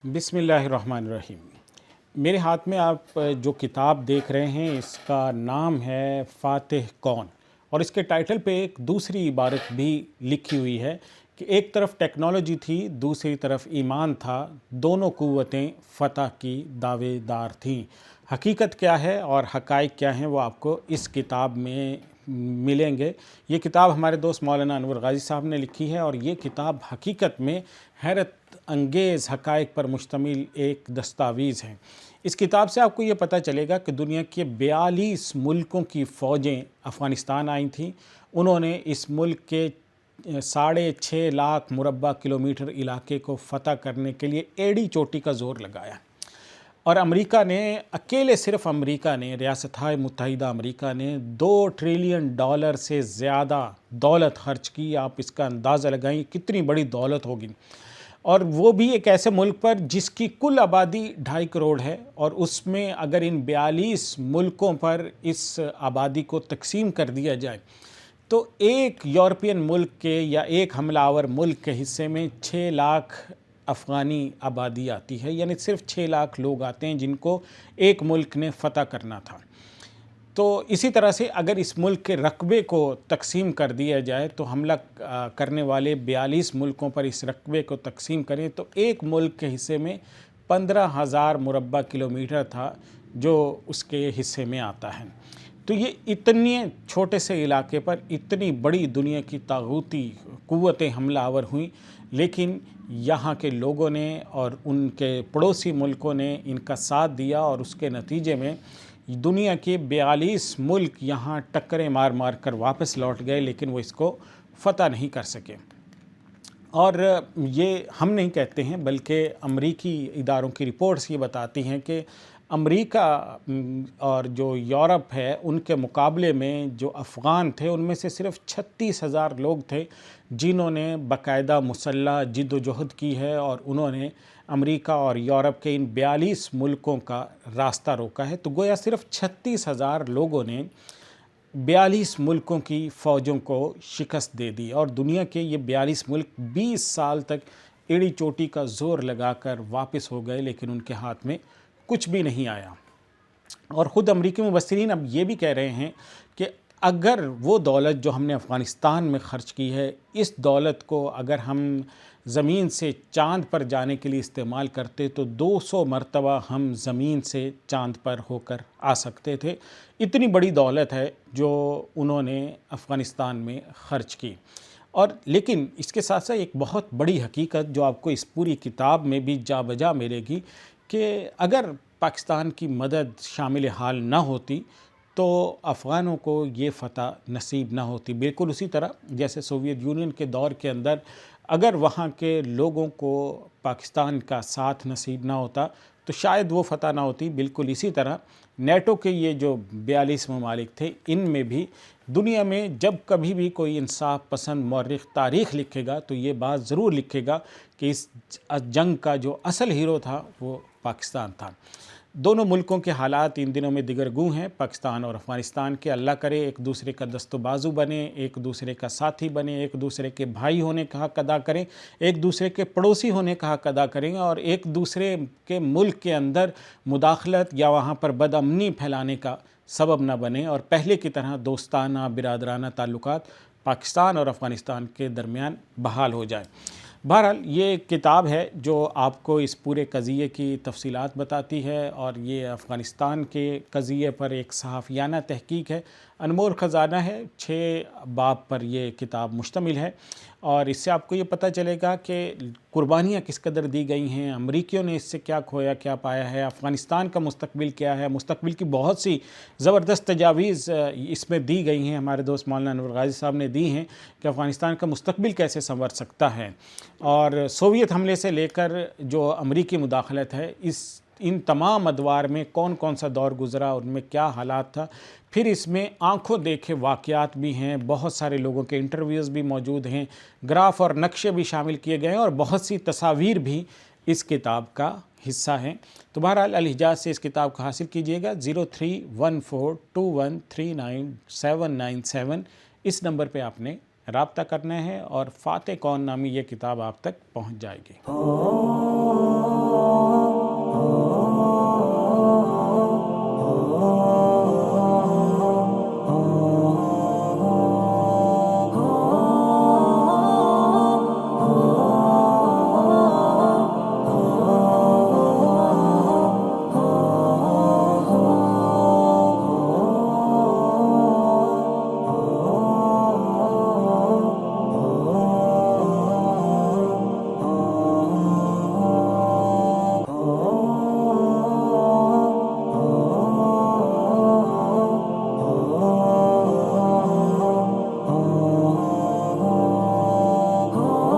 बिस्मिल्लाहिर्रहमानिर्रहीम। मेरे हाथ में आप जो किताब देख रहे हैं इसका नाम है फ़ातिह कौन, और इसके टाइटल पे एक दूसरी इबारत भी लिखी हुई है कि एक तरफ टेक्नोलॉजी थी, दूसरी तरफ ईमान था, दोनों क़ुव्वतें फ़तह की दावेदार थीं। हकीकत क्या है और हक़ाइक़ क्या हैं वो आपको इस किताब में मिलेंगे। ये किताब हमारे दोस्त मौलाना अनवर गाज़ी साहब ने लिखी है और ये किताब हकीकत में हैरत अंगेज़ हक़ाइक़ पर मुश्तमिल एक दस्तावेज़ है। इस किताब से आपको ये पता चलेगा कि दुनिया के 42 मुल्कों की फ़ौजें अफ़गानिस्तान आई थीं। उन्होंने इस मुल्क के 6.5 लाख मुरब्बा किलोमीटर इलाके को फ़तह करने के लिए एड़ी चोटी का ज़ोर लगाया। और अमेरिका ने अकेले, सिर्फ अमेरिका ने, रियासत-ए मुत्तहिदा अमेरिका ने $2 ट्रिलियन से ज़्यादा दौलत ख़र्च की। आप इसका अंदाज़ा लगाएं कितनी बड़ी दौलत होगी, और वो भी एक ऐसे मुल्क पर जिसकी कुल आबादी 2.5 करोड़ है। और उसमें अगर इन 42 मुल्कों पर इस आबादी को तकसीम कर दिया जाए तो एक यूरोपियन मुल्क के या एक हमलावर मुल्क के हिस्से में 6 लाख अफ़गानी आबादी आती है, यानी सिर्फ 6 लाख लोग आते हैं जिनको एक मुल्क ने फ़तह करना था। तो इसी तरह से अगर इस मुल्क के रकबे को तकसीम कर दिया जाए तो हमला करने वाले 42 मुल्कों पर इस रकबे को तकसीम करें तो एक मुल्क के हिस्से में 15,000 मुरब्बा किलोमीटर था जो उसके हिस्से में आता है। तो ये इतने छोटे से इलाके पर इतनी बड़ी दुनिया की तागूती क़ुव्वतें हमलावर हुई, लेकिन यहाँ के लोगों ने और उनके पड़ोसी मुल्कों ने इनका साथ दिया और उसके नतीजे में दुनिया के 42 मुल्क यहाँ टक्करें मार मार कर वापस लौट गए, लेकिन वो इसको फ़तह नहीं कर सके। और ये हम नहीं कहते हैं बल्कि अमरीकी इदारों की रिपोर्ट्स ये बताती हैं कि अमेरिका और जो यूरोप है उनके मुकाबले में जो अफ़गान थे उनमें से सिर्फ 36,000 लोग थे जिन्होंने बाकायदा मुसल्लह जिद्दोजहद की है, और उन्होंने अमेरिका और यूरोप के इन 42 मुल्कों का रास्ता रोका है। तो गोया सिर्फ 36,000 लोगों ने 42 मुल्कों की फ़ौजों को शिकस्त दे दी, और दुनिया के ये 42 मुल्क 20 साल तक एड़ी चोटी का ज़ोर लगाकर वापस हो गए, लेकिन उनके हाथ में कुछ भी नहीं आया। और ख़ुद अमरीकी मुबस्सिरीन अब ये भी कह रहे हैं कि अगर वो दौलत जो हमने अफ़गानिस्तान में ख़र्च की है, इस दौलत को अगर हम ज़मीन से चाँद पर जाने के लिए इस्तेमाल करते तो 200 मरतबा हम ज़मीन से चाँद पर होकर आ सकते थे। इतनी बड़ी दौलत है जो उन्होंने अफ़गानिस्तान में ख़र्च की। और लेकिन इसके साथ साथ एक बहुत बड़ी हकीकत जो आपको इस पूरी किताब में भी जा बजा मिलेगी कि अगर पाकिस्तान की मदद शामिल हाल ना होती तो अफ़गानों को ये फ़तह नसीब ना होती। बिल्कुल उसी तरह जैसे सोवियत यूनियन के दौर के अंदर अगर वहाँ के लोगों को पाकिस्तान का साथ नसीब ना होता तो शायद वो फ़तह ना होती। बिल्कुल इसी तरह नेटो के ये जो 42 ममालिक थे, इनमें भी दुनिया में जब कभी भी कोई इंसाफ पसंद मौर्रिख़ तारीख़ लिखेगा तो ये बात ज़रूर लिखेगा कि इस जंग का जो असल हीरो था वो पाकिस्तान था। दोनों मुल्कों के हालात इन दिनों में दिगरगू हैं, पाकिस्तान और अफ़गानिस्तान के। अल्लाह करे एक दूसरे का दस्तो बाजू बने, एक दूसरे का साथी बने, एक दूसरे के भाई होने का हक़ अदा करें, एक दूसरे के पड़ोसी होने का हक़ अदा करें, और एक दूसरे के मुल्क के अंदर मुदाखलत या वहाँ पर बदअमनी फैलाने का सबब न बने, और पहले की तरह दोस्ताना बिरादराना ताल्लुकात पाकिस्तान और अफ़गानिस्तान के दरमियान बहाल हो जाए। बहरहाल ये किताब है जो आपको इस पूरे क़ज़िये की तफ़सीलात बताती है, और ये अफ़गानिस्तान के क़ज़िये पर एक सहाफ़ियाना तहक़ीक़ है। अनमोल ख़ज़ाना है, 6 बाब पर ये किताब मुश्तमिल है, और इससे आपको ये पता चलेगा कि कुर्बानियाँ किस कदर दी गई हैं, अमरीकियों ने इससे क्या खोया क्या पाया है, अफ़गानिस्तान का मुस्तक़बिल क्या है। मुस्तक़बिल की बहुत सी ज़बरदस्त तजावीज़ इसमें दी गई हैं, हमारे दोस्त मौलाना अनवर गाज़ी साहब ने दी हैं कि अफ़गानिस्तान का मुस्तक़बिल कैसे संवर सकता है। और सोवियत हमले से लेकर जो अमरीकी मुदाखलत है, इन तमाम अदवार में कौन कौन सा दौर गुज़रा, उनमें क्या हालात था। फिर इसमें आँखों देखे वाक़यात भी हैं, बहुत सारे लोगों के इंटरव्यूज़ भी मौजूद हैं, ग्राफ और नक्शे भी शामिल किए गए हैं, और बहुत सी तस्वीर भी इस किताब का हिस्सा हैं। तो बहरहाल अल-हिजाज़ से इस किताब को हासिल कीजिएगा। 031421399797 इस नंबर पर आपने राब्ता करना है, और फ़ातिह कौन नामी ये किताब आप तक पहुँच जाएगी।